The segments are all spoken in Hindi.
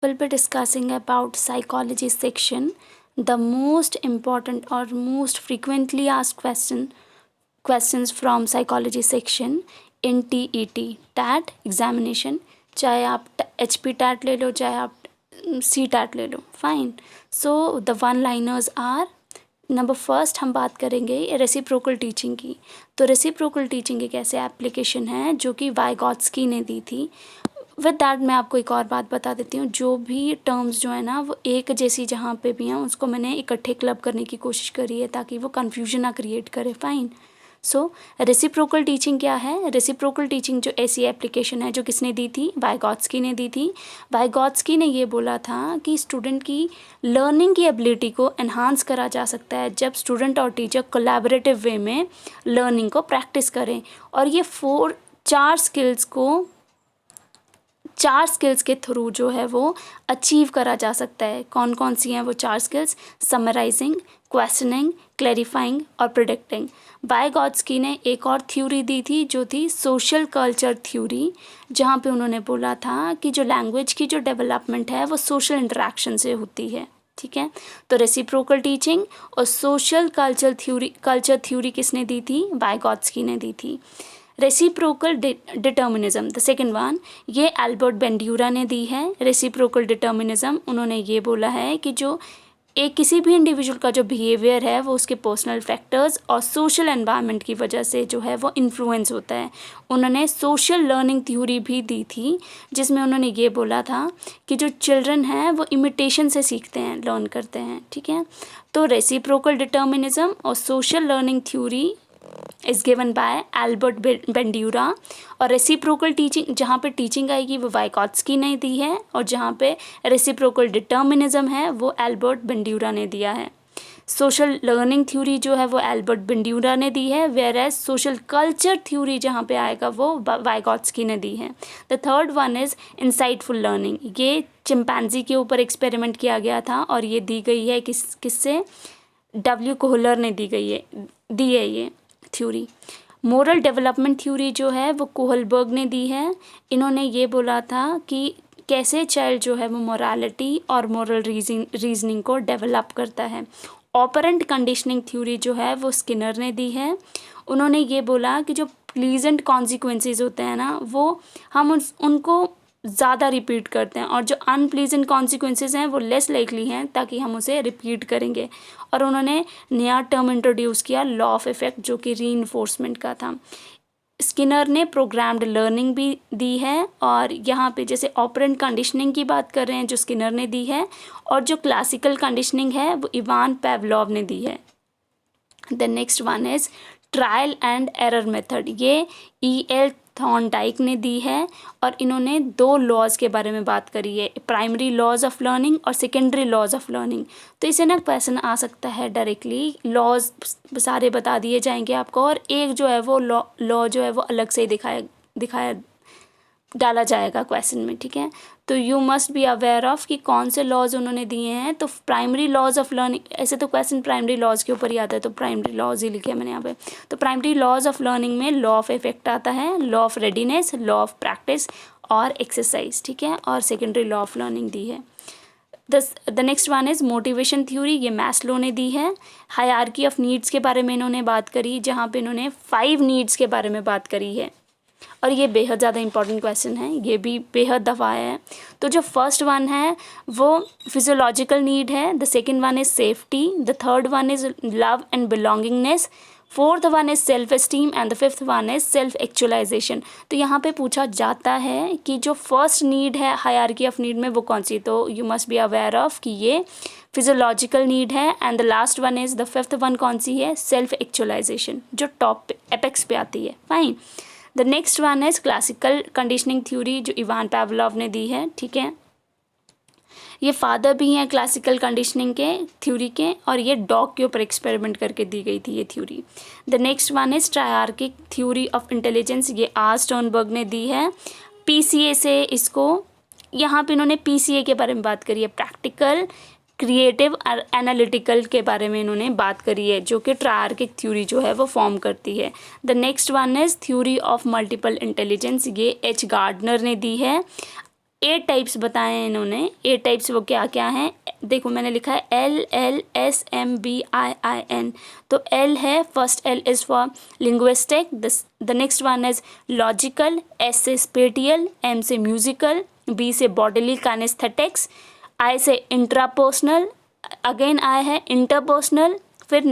we'll be discussing about psychology section, the most important or most frequently asked questions from psychology section in TET TAT examination. चाहे आप HP TAT ले लो, चाहे आप C TAT ले लो, fine. So the one liners are, number first हम बात करेंगे रेसिप्रोकल टीचिंग की. तो रेसिप्रोकल टीचिंग एक ऐसे एप्लीकेशन है जो कि वाइगॉट्स्की ने दी थी. विद दैट मैं आपको एक और बात बता देती हूँ, जो भी टर्म्स जो है ना वो एक जैसी जहाँ पे भी हैं उसको मैंने इकट्ठे क्लब करने की कोशिश करी है ताकि वो कन्फ्यूजन ना क्रिएट करे. फाइन. सो रेसिप्रोकल टीचिंग क्या है? रेसिप्रोकल टीचिंग जो ऐसी एप्लीकेशन है जो किसने दी थी? वाइगॉट्स्की ने दी थी. वाइगॉट्स्की ने ये बोला था कि स्टूडेंट की लर्निंग की एबिलिटी को एनहांस करा जा सकता है जब स्टूडेंट और टीचर कोलैबोरेटिव वे में लर्निंग को प्रैक्टिस करें. और ये चार स्किल्स के थ्रू जो है वो अचीव करा जा सकता है. कौन कौन सी हैं वो चार स्किल्स? समराइजिंग, क्वेश्चनिंग, क्लैरिफाइंग और प्रेडिक्टिंग. वाइगॉट्स्की ने एक और थ्योरी दी थी जो थी सोशल कल्चर थ्योरी, जहाँ पे उन्होंने बोला था कि जो लैंग्वेज की जो डेवलपमेंट है वो सोशल इंटरेक्शन से होती है. ठीक है. तो रेसिप्रोकल टीचिंग और सोशल कल्चर थ्योरी किसने दी थी? वाइगॉट्स्की ने दी थी. Reciprocal determinism the second one, ये एल्बर्ट बेंड्यूरा ने दी है. रेसिप्रोकल डिटर्मिनिज्म उन्होंने ये बोला है कि जो एक किसी भी इंडिविजुअल का जो बिहेवियर है वो उसके पर्सनल फैक्टर्स और सोशल एनवायरनमेंट की वजह से जो है वो इन्फ्लुएंस होता है. उन्होंने सोशल लर्निंग थ्योरी भी दी थी जिसमें उन्होंने ये बोला था कि जो चिल्ड्रन हैं वो इमिटेशन से सीखते हैं, लर्न करते हैं. ठीक है. तो रेसिप्रोकल डिटर्मिनिज्म और social learning theory is given by Albert Bandura. और रेसिप्रोकल टीचिंग, जहाँ पे टीचिंग आएगी वो वाइगॉट्स्की ने दी है, और जहाँ पे रेसिप्रोकल डिटर्मिनिज्म है वो एल्बर्ट बेंड्यूरा ने दिया है. सोशल लर्निंग थ्योरी जो है वो एल्बर्ट बेंड्यूरा ने दी है, whereas social culture theory जहाँ पे आएगा वो वाइगॉट्स्की ने दी है. The third one is insightful learning. ये चिंपैंजी के ऊपर एक्सपेरिमेंट किया गया था और ये दी गई है किससे? डब्ल्यू कोहलर ने दी है ये थ्योरी. मोरल डेवलपमेंट थ्योरी जो है वो कोहलबर्ग ने दी है. इन्होंने ये बोला था कि कैसे चाइल्ड जो है वो मोरालिटी और मोरल रीजनिंग को डेवलप करता है. ऑपरेंट कंडीशनिंग थ्योरी जो है वो स्किनर ने दी है. उन्होंने ये बोला कि जो प्लीजेंट कॉन्सिक्वेंसेस होते हैं ना वो हम उनको ज़्यादा रिपीट करते हैं और जो अनप्लीजेंट कॉन्सिक्वेंसेस हैं वो लेस लाइकली हैं ताकि हम उसे रिपीट करेंगे. और उन्होंने नया टर्म इंट्रोड्यूस किया, लॉ ऑफ इफेक्ट, जो कि रीइंफोर्समेंट का था. स्किनर ने प्रोग्राम्ड लर्निंग भी दी है, और यहाँ पे जैसे ऑपरेंट कंडीशनिंग की बात कर रहे हैं जो स्किनर ने दी है, और जो क्लासिकल कंडीशनिंग है वो इवान पेवलोव ने दी है. The next one is trial and error method. ये E.L. थॉर्नडाइक ने दी है, और इन्होंने दो लॉज के बारे में बात करी है, प्राइमरी लॉज ऑफ लर्निंग और सेकेंडरी लॉज ऑफ लर्निंग. तो इसे ना क्वेश्चन आ सकता है डायरेक्टली, लॉज सारे बता दिए जाएंगे आपको, और एक जो है वो लॉ जो है वो अलग से दिखाया डाला जाएगा क्वेश्चन में. ठीक है. तो you must be aware of कि कौन से लॉज उन्होंने दिए हैं. तो प्राइमरी लॉज ऑफ लर्निंग, ऐसे तो क्वेश्चन प्राइमरी लॉज के ऊपर ही आता है तो प्राइमरी लॉज ही लिखे मैंने यहाँ पे. तो प्राइमरी लॉज ऑफ लर्निंग में लॉ ऑफ इफेक्ट आता है, law of readiness, law of practice और एक्सरसाइज. ठीक है. और सेकेंडरी लॉ ऑफ लर्निंग दी है. The next one is motivation theory. ये मैस्लो ने दी है. हायरार्की ऑफ नीड्स के बारे में इन्होंने बात करी, जहाँ पे इन्होंने 5 नीड्स के बारे में बात करी है, और ये बेहद ज़्यादा इंपॉर्टेंट क्वेश्चन है, ये भी बेहद दफ़ा है. तो जो फर्स्ट वन है वो फिजियोलॉजिकल नीड है. The second one is safety. The third one is love and belongingness. Fourth one is self esteem and the fifth one is self actualisation. तो यहाँ पे पूछा जाता है कि जो फर्स्ट नीड है हायरार्की ऑफ नीड में वो कौन सी, तो you must be aware of कि ये फिजियोलॉजिकल नीड है. And the last one is, the fifth one कौन सी है? सेल्फ एक्चुअलाइजेशन, जो टॉप पे एपेक्स पे आती है. Fine. The next one is classical conditioning theory, जो इवान पेवलोव ने दी है. ठीक है. ये फादर भी हैं क्लासिकल कंडीशनिंग के थ्योरी के, और ये डॉग के ऊपर एक्सपेरिमेंट करके दी गई थी ये theory. The next one is triarchic theory of intelligence. ये आर स्टर्नबर्ग ने दी है. PCA से इसको, यहाँ पे इन्होंने PCA के बारे में बात करी है, प्रैक्टिकल क्रिएटिव और एनालिटिकल के बारे में इन्होंने बात करी है, जो कि ट्रायर्किक थ्योरी जो है वो फॉर्म करती है. The next one is theory of multiple intelligence. ये H. गार्डनर ने दी है. 8 टाइप्स बताए हैं इन्होंने। 8 टाइप्स वो क्या क्या हैं, देखो मैंने लिखा है LLSMBIIN। तो L है, first L is for linguistic, the next one is logical, S से स्पेटियल, M से म्यूजिकल, B से बॉडीली काइनेस्थेटिक्स, I से इंट्रापर्सनल, अगेन I है इंटरपर्सनल, फिर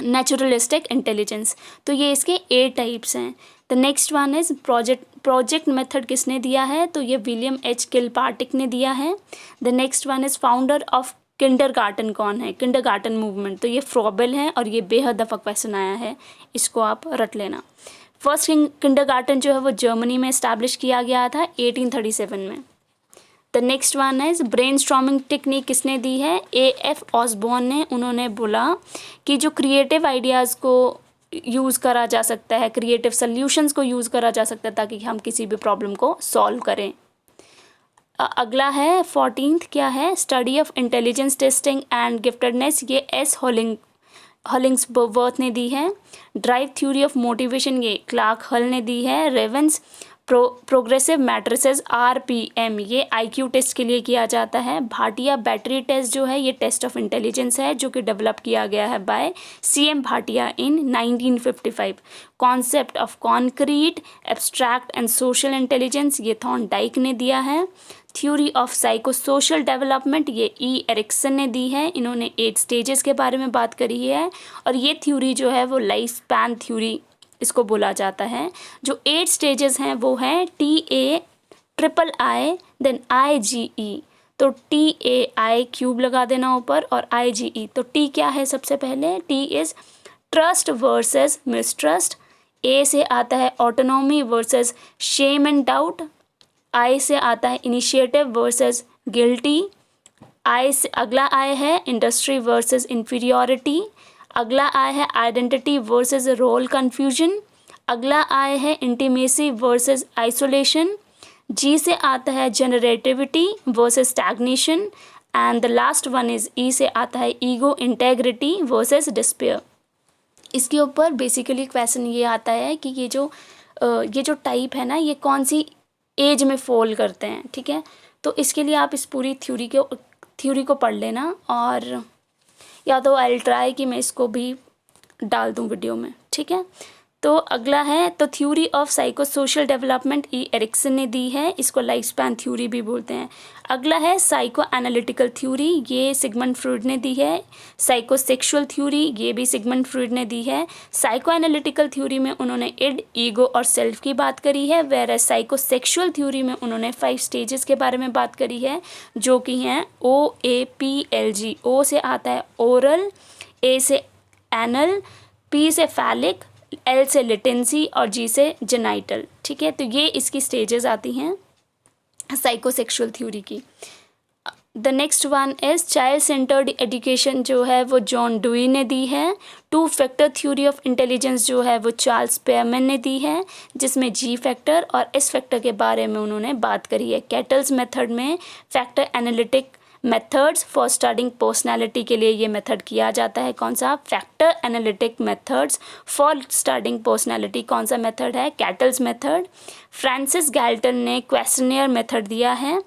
नेचुरलिस्टिक इंटेलिजेंस। तो ये इसके 8 टाइप्स हैं। The next one is project method किसने दिया है, तो ये विलियम एच किलपार्टिक ने दिया है। The next one is founder of kindergarten कौन है, किंडरगार्टन मूवमेंट, तो ये फ्रॉबेल है और ये बेहद दफ़ा क्वेश्चन आया है, इसको आप रट लेना। फर्स्ट किंडरगार्टन जो है वो जर्मनी में इस्टेब्लिश किया गया था 1837 में। The next one is brainstorming technique किसने दी है, AF ऑसबॉर्न ने। उन्होंने बोला कि जो क्रिएटिव आइडियाज़ को यूज़ करा जा सकता है, क्रिएटिव सल्यूशंस को यूज़ करा जा सकता है ताकि हम किसी भी प्रॉब्लम को सॉल्व करें। अगला है 14th क्या है, study of intelligence testing and giftedness, ये S हॉलिंग्सवर्थ ने दी है। ड्राइव थ्योरी ऑफ मोटिवेशन ये क्लार्क हल ने दी है। रेवेंस प्रोग्रेसिव मैट्रिसेस RPM ये IQ टेस्ट के लिए किया जाता है। भाटिया बैटरी टेस्ट जो है ये टेस्ट ऑफ इंटेलिजेंस है जो कि डेवलप किया गया है by CM Bhatia in 1955। Concept of concrete abstract and social intelligence ये थॉर्नडाइक ने दिया है। थ्योरी ऑफ साइकोसोशल डेवलपमेंट ये E एरिक्सन ने दी है। इन्होंने 8 स्टेजेस के बारे में बात करी है और ये थ्योरी जो है वो लाइफ स्पैन थ्योरी इसको बोला जाता है। जो 8 स्टेजेस हैं वो हैं TAIII देन IGE, तो TAI क्यूब लगा देना ऊपर और IGE। तो T क्या है, सबसे पहले T is trust versus mistrust, A से आता है autonomy versus shame and doubt, I से आता है इनिशिएटिव वर्सेस गिल्टी, I से अगला I है इंडस्ट्री वर्सेस इन्फीरियोरिटी, अगला I है आइडेंटिटी वर्सेस रोल कन्फ्यूजन, अगला I है इंटीमेसी वर्सेस आइसोलेशन, G से आता है generativity versus stagnation and the last one is E से आता है ईगो इंटेग्रिटी वर्सेस डिस्पेयर। इसके ऊपर बेसिकली क्वेश्चन ये आता है कि ये जो टाइप है ना ये कौन सी एज में फॉल करते हैं, ठीक है। तो इसके लिए आप इस पूरी थ्योरी को पढ़ लेना और या तो आई ट्राई कि मैं इसको भी डाल दूँ वीडियो में, ठीक है। तो अगला है तो theory of psychosocial development E Erikson ने दी है, इसको लाइफ स्पैन थ्योरी भी बोलते हैं। अगला है साइको एनालिटिकल थ्योरी, ये सिगमंड फ्रॉइड ने दी है। साइकोसेक्सुअल थ्योरी ये भी सिगमंड फ्रॉइड ने दी है। साइको एनालिटिकल थ्योरी में उन्होंने इड, ईगो और सेल्फ की बात करी है, वेयर साइकोसेक्सुअल थ्योरी में उन्होंने 5 स्टेजेस के बारे में बात करी है जो कि हैं OAPLG। O से आता है ओरल, A से एनल, P से फैलिक, L से लिटेंसी और G से जेनाइटल, ठीक है। तो ये इसकी स्टेजेस आती हैं साइकोसेक्सुअल थ्योरी की। The next one is child centred education जो है वो जॉन डुई ने दी है। 2 फैक्टर थ्योरी ऑफ इंटेलिजेंस जो है वो चार्ल्स स्पेयरमैन ने दी है, जिसमें G फैक्टर और S फैक्टर के बारे में उन्होंने बात करी है। कैटल्स मेथड में factor analytic methods for studying personality के लिए ये मेथड किया जाता है। कौन सा, factor analytic methods for studying personality, कौन सा मेथड है, कैटल्स मेथड। फ्रांसिस गैल्टन ने क्वेश्चनियर मेथड दिया है।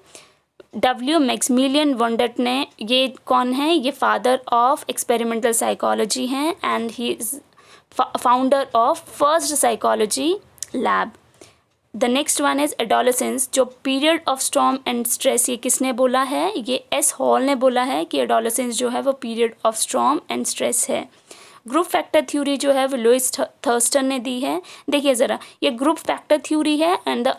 W मैक्समिलियन वंडट ने, ये कौन है, ये फादर ऑफ एक्सपेरिमेंटल साइकोलॉजी हैं and he is founder of first psychology lab. The next one is adolescence, जो period of storm and stress, ये किसने बोला है, ये S हॉल ने बोला है कि एडोलेसेंस जो है वो period of storm and stress है। ग्रुप फैक्टर थ्योरी जो है वो लुइस थर्स्टन ने दी है। देखिए ज़रा, ये ग्रुप फैक्टर थ्योरी है एंड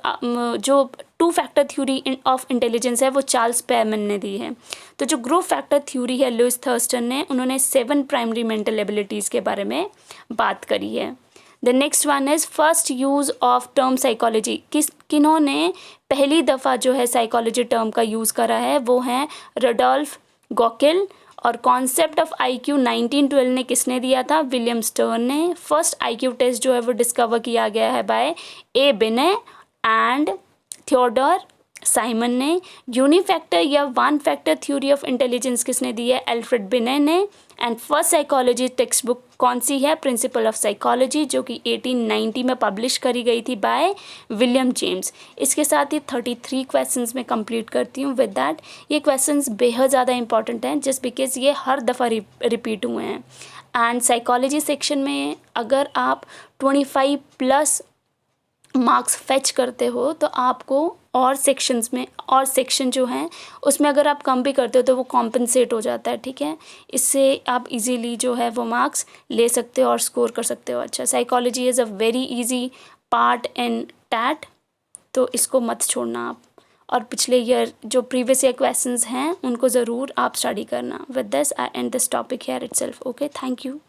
जो 2 फैक्टर थ्योरी ऑफ इंटेलिजेंस है वो चार्ल्स स्पेयरमैन ने दी है। तो जो ग्रुप फैक्टर थ्योरी है लुइस थर्स्टन ने, उन्होंने 7 प्राइमरी मेंटल एबिलिटीज़ के बारे में बात करी है। The next one is first use of term psychology, किन्होंने पहली दफ़ा जो है साइकोलॉजी टर्म का यूज़ करा है वो हैं रडोल्फ गॉकेल। और कॉन्सेप्ट ऑफ IQ 1912 ने किसने दिया था, विलियम स्टर्न ने। फर्स्ट IQ टेस्ट जो है वो डिस्कवर किया गया है बाय A बिने एंड थियोडोर साइमन ने। यूनिफैक्टर या one factor theory of intelligence किसने दी है? एल्फ्रेड बिने ने। And first psychology text book कौन सी है? प्रिंसिपल ऑफ साइकोलॉजी, जो कि 1890 में पब्लिश करी गई थी बाय विलियम जेम्स। इसके साथ ही 33 क्वेश्चंस में कंप्लीट करती हूँ। विद दैट ये क्वेश्चंस बेहद ज़्यादा इंपॉर्टेंट हैं जस्ट बिकॉज ये हर दफ़ा रिपीट हुए हैं। एंड साइकोलॉजी सेक्शन में अगर आप 25 प्लस मार्क्स फेच करते हो तो आपको और सेक्शंस में और सेक्शन जो हैं उसमें अगर आप कम भी करते हो तो वो कॉम्पनसेट हो जाता है, ठीक है। इससे आप इजीली जो है वो मार्क्स ले सकते हो और स्कोर कर सकते हो अच्छा। Psychology is a very easy part in TET, तो इसको मत छोड़ना आप। और पिछले ईयर जो प्रीवियस ईयर क्वेश्चंस हैं उनको ज़रूर आप स्टडी करना। With this I and this topic here itself. Okay, thank you.